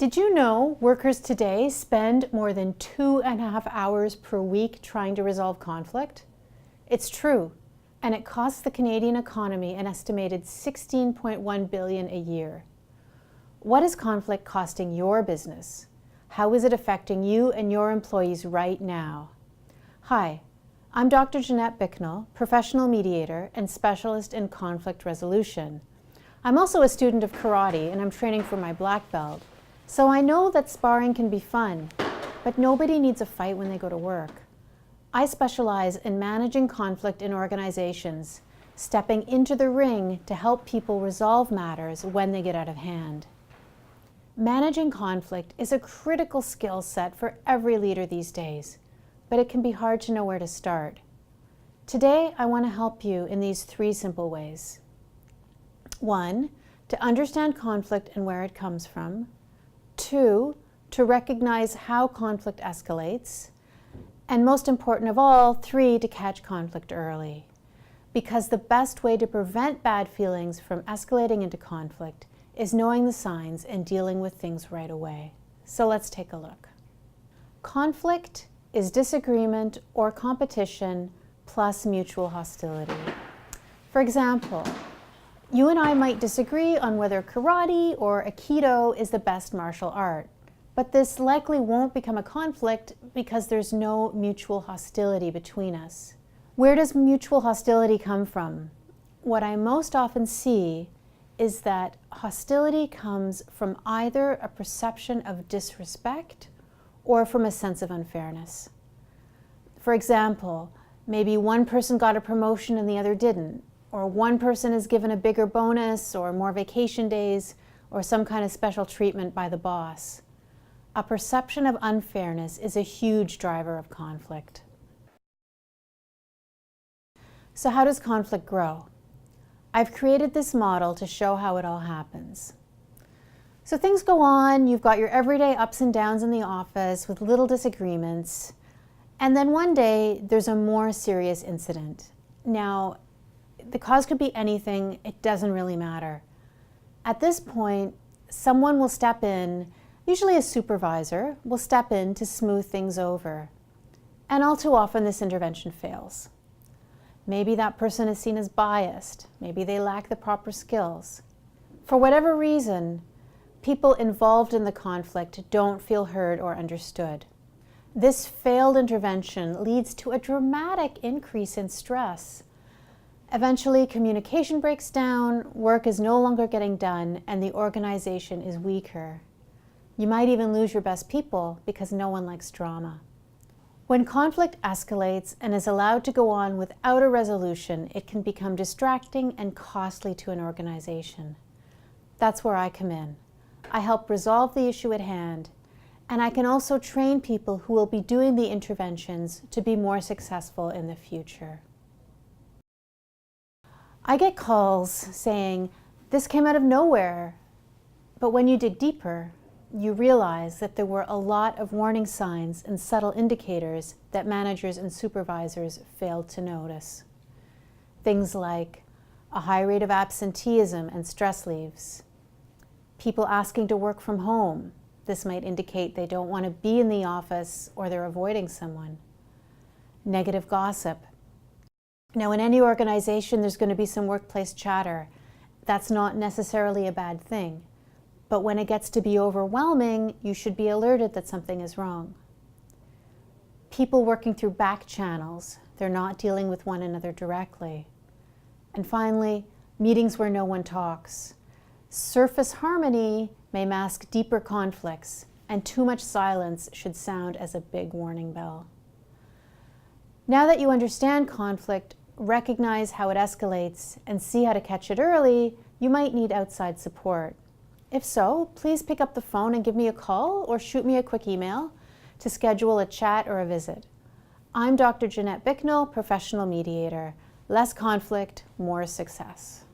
Did you know workers today spend more than 2.5 hours per week trying to resolve conflict? It's true, and it costs the Canadian economy an estimated $16.1 billion a year. What is conflict costing your business? How is it affecting you and your employees right now? Hi, I'm Dr. Jeanette Bicknell, professional mediator and specialist in conflict resolution. I'm also a student of karate and I'm training for my black belt. So I know that sparring can be fun, but nobody needs a fight when they go to work. I specialize in managing conflict in organizations, stepping into the ring to help people resolve matters when they get out of hand. Managing conflict is a critical skill set for every leader these days, but it can be hard to know where to start. Today, I want to help you in these 3 simple ways. 1, to understand conflict and where it comes from. 2, to recognize how conflict escalates. And most important of all, 3, to catch conflict early. Because the best way to prevent bad feelings from escalating into conflict is knowing the signs and dealing with things right away. So let's take a look. Conflict is disagreement or competition plus mutual hostility. For example, you and I might disagree on whether karate or aikido is the best martial art, but this likely won't become a conflict because there's no mutual hostility between us. Where does mutual hostility come from? What I most often see is that hostility comes from either a perception of disrespect or from a sense of unfairness. For example, maybe one person got a promotion and the other didn't, or one person is given a bigger bonus or more vacation days or some kind of special treatment by the boss. A perception of unfairness is a huge driver of conflict. So how does conflict grow? I've created this model to show how it all happens. So things go on, you've got your everyday ups and downs in the office with little disagreements, and then one day there's a more serious incident. Now, the cause could be anything, it doesn't really matter. At this point, someone will step in, usually a supervisor, will step in to smooth things over. And all too often this intervention fails. Maybe that person is seen as biased, maybe they lack the proper skills. For whatever reason, people involved in the conflict don't feel heard or understood. This failed intervention leads to a dramatic increase in stress. Eventually, communication breaks down, work is no longer getting done, and the organization is weaker. You might even lose your best people because no one likes drama. When conflict escalates and is allowed to go on without a resolution, it can become distracting and costly to an organization. That's where I come in. I help resolve the issue at hand, and I can also train people who will be doing the interventions to be more successful in the future. I get calls saying, "This came out of nowhere," but when you dig deeper, you realize that there were a lot of warning signs and subtle indicators that managers and supervisors failed to notice. Things like a high rate of absenteeism and stress leaves, people asking to work from home. This might indicate they don't want to be in the office or they're avoiding someone. Negative gossip. Now, in any organization, there's going to be some workplace chatter. That's not necessarily a bad thing. But when it gets to be overwhelming, you should be alerted that something is wrong. People working through back channels. They're not dealing with one another directly. And finally, meetings where no one talks. Surface harmony may mask deeper conflicts, and too much silence should sound as a big warning bell. Now that you understand conflict, recognize how it escalates, and see how to catch it early, you might need outside support. If so, please pick up the phone and give me a call or shoot me a quick email to schedule a chat or a visit. I'm Dr. Jeanette Bicknell, professional mediator. Less conflict, more success.